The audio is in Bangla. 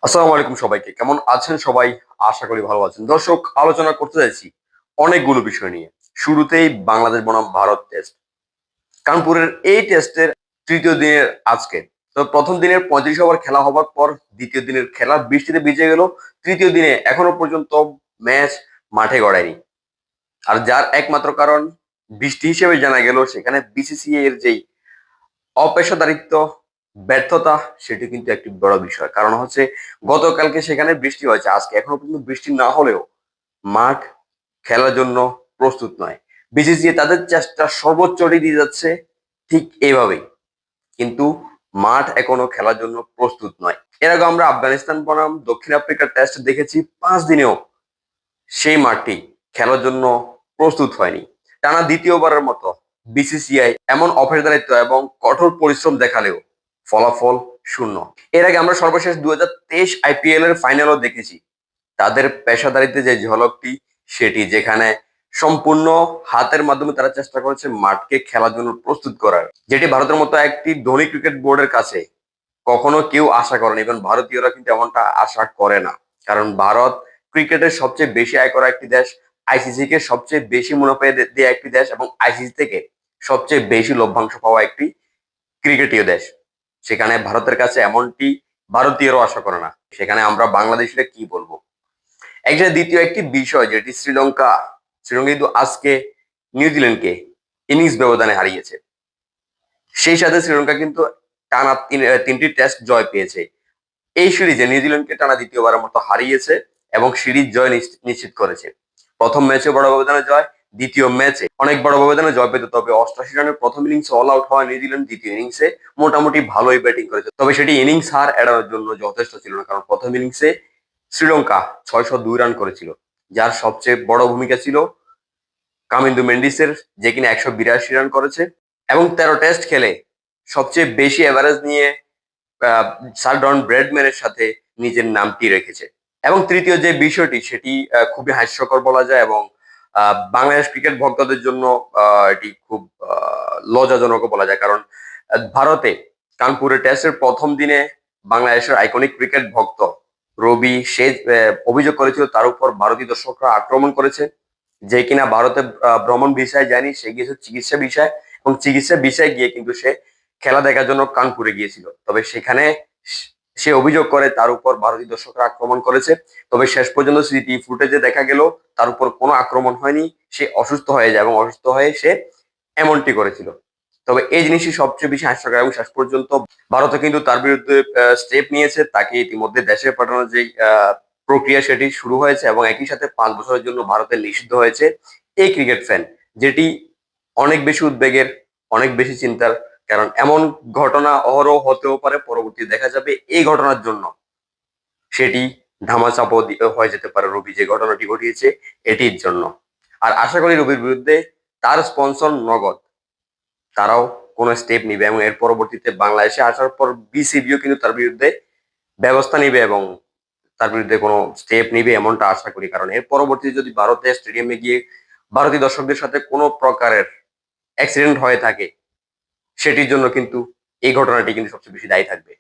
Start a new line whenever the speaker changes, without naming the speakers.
আসসালামু আলাইকুম সবাইকে। কেমন আছেন সবাই? আশা করি ভালো আছেন। দর্শক, আলোচনা করতে যাচ্ছি অনেকগুলো বিষয় নিয়ে। শুরুতেই বাংলাদেশ বনাম ভারত টেস্ট। কানপুরের এই টেস্টের তৃতীয় দিনের আজকে। তো প্রথম দিনের ৩৫ ওভার খেলা হবার পর দ্বিতীয় দিনের খেলা বৃষ্টিতে ভিজে গেল। তৃতীয় দিনে এখনো পর্যন্ত ম্যাচ মাঠে গড়ায়নি। আর যার একমাত্র কারণ বৃষ্টি হিসেবে জানা গেল সেখানে বিসিসিআই এর যেই অপেশাদারিত্ব, ব্যর্থতা সেটি কিন্তু একটি বড় বিষয়। কারণ হচ্ছে গতকালকে সেখানে বৃষ্টি হয়েছে। আজকে এখনো পর্যন্ত বৃষ্টি না হলেও মাঠ খেলার জন্য প্রস্তুত নয়। বিসিসিআই তাদের চেষ্টা সর্বোচ্চটি দিয়ে যাচ্ছে ঠিক এইভাবেই। কিন্তু মাঠ এখনো খেলার জন্য প্রস্তুত নয়। এর আগে আমরা আফগানিস্তান বনাম দক্ষিণ আফ্রিকার টেস্ট দেখেছি ৫ দিনেও সেই মাঠটি খেলার জন্য প্রস্তুত হয়নি। টানা দ্বিতীয়বারের মতো বিসিসিআই এমন অপেশাদারিত্ব এবং কঠোর পরিশ্রম দেখালেও ফলাফল শূন্য। এর আগে আমরা সর্বশেষ ২০২৩ আইপিএল এর ফাইনালও দেখেছি তাদের পেশাদারিত্বের যে ঝলকটি, সেটি যেখানে সম্পূর্ণ হাতের মাধ্যমে তারা চেষ্টা করেছে মাঠকে খেলার জন্য প্রস্তুত করার, যেটি ভারতের মতো একটি ধনী ক্রিকেট বোর্ডের কাছে কখনো কেউ আশা করেনি। ইভেন ভারতীয়রা কিন্তু এমনটা আশা করে না। কারণ ভারত ক্রিকেটের সবচেয়ে বেশি আয় করা একটি দেশ, আইসিসি কে সবচেয়ে বেশি মুনাফা দেওয়া একটি দেশ এবং আইসিসি থেকে সবচেয়ে বেশি লভ্যাংশ পাওয়া একটি ক্রিকেটীয় দেশ। সেখানে ভারতের কাছে এমনটি ভারতীয়রাও আশা করে না। সেখানে আমরা বাংলাদেশিরা কি বলবো? একসাথে দ্বিতীয় একটি বিষয় যেটি শ্রীলঙ্কা কিন্তু আজকে নিউজিল্যান্ডকে ইনিংস ব্যবধানে হারিয়েছে। সেই সাথে শ্রীলঙ্কা কিন্তু টানা তিনটি টেস্ট জয় পেয়েছে। এই সিরিজে নিউজিল্যান্ডকে টানা দ্বিতীয়বারের মতো হারিয়েছে এবং সিরিজ জয় নিশ্চিত করেছে। প্রথম ম্যাচে বড় ব্যবধানে জয়, দ্বিতীয় ম্যাচে অনেক বড় ব্যবধানে জয় পেতে তবে ৮৮ রানের প্রথম ইনিংসে অল আউট হওয়া নিউজিল্যান্ড দ্বিতীয় ইনিংসে মোটামুটি ভালোই ব্যাটিং করেছে। তবে সেটি ইনিংস হার এড়ানোর জন্য যথেষ্ট ছিল না। কারণ প্রথম ইনিংসে শ্রীলঙ্কা ৬০২ রান করেছিল, যার সবচেয়ে বড় ভূমিকা ছিল কামিন্দু মেন্ডিসের, যে কিনা ১৮২ রান করেছে এবং ১৩ টেস্ট খেলে সবচেয়ে বেশি এভারেজ নিয়ে স্যার ডন ব্র্যাডম্যানের সাথে নিজের নামটি রেখেছে। এবং তৃতীয় যে বিষয়টি সেটি খুবই হাস্যকর বলা যায় এবং বাংলাদেশ ক্রিকেট ভক্তদের জন্য এটি খুব লজ্জাজনকও বলা যায়। কারণ ভারতে কানপুরে টেস্টের প্রথম দিনে বাংলাদেশের আইকনিক ক্রিকেট ভক্ত রবি সে অভিযোগ করেছিল তার উপর ভারতীয় দর্শকরা আক্রমণ করেছে, যে কিনা ভারতে ভ্রমণ ভিসায় যায়নি, সে গিয়েছে চিকিৎসা ভিসায় এবং চিকিৎসা ভিসায় গিয়ে কিন্তু সে খেলা দেখার জন্য কানপুরে গিয়েছিল। তবে সেখানে সে অভিযোগ করে তার উপর ভারতীয় দর্শকরা আক্রমণ করেছে। তবে শেষ পর্যন্ত সিটি ফুটেজে দেখা গেল তার উপর কোনো আক্রমণ হয়নি, সে অসুস্থ হয়ে যায় এবং অসুস্থ হয়ে সে এমনটি করেছিল। তবে এই জিনিসটি সবচেয়ে বেশি হাস্যকর এবং শেষ পর্যন্ত ভারতে কিন্তু তার বিরুদ্ধে স্টেপ নিয়েছে, তাকে ইতিমধ্যে দেশে পাঠানোর যে প্রক্রিয়া সেটি শুরু হয়েছে এবং একই সাথে ৫ বছরের জন্য ভারতে নিষিদ্ধ হয়েছে এই ক্রিকেট ফ্যান, যেটি অনেক বেশি উদ্বেগের, অনেক বেশি চিন্তার। কারণ এমন ঘটনা অহরহ হতেও পারে, পরবর্তী দেখা যাবে এই ঘটনার জন্য সেটি ধামাচাপা হয়ে যেতে পারে রবি যে ঘটনাটি ঘটিয়েছে এটির জন্য। আর আশা করি রবির বিরুদ্ধে তার স্পন্সর নগদ তারাও কোনো স্টেপ নিবে এবং এর পরবর্তীতে বাংলাদেশে আসার পর বিসিবিও কিন্তু তার বিরুদ্ধে ব্যবস্থা নিবে এবং তার বিরুদ্ধে কোনো স্টেপ নিবে এমনটা আশা করি। কারণ এর পরবর্তীতে যদি ভারতের স্টেডিয়ামে গিয়ে ভারতীয় দর্শকদের সাথে কোনো প্রকারের অ্যাক্সিডেন্ট হয়ে থাকে, সেটির জন্য কিন্তু এই ঘটনাটি কিন্তু সবচেয়ে বেশি দায়ী থাকবে।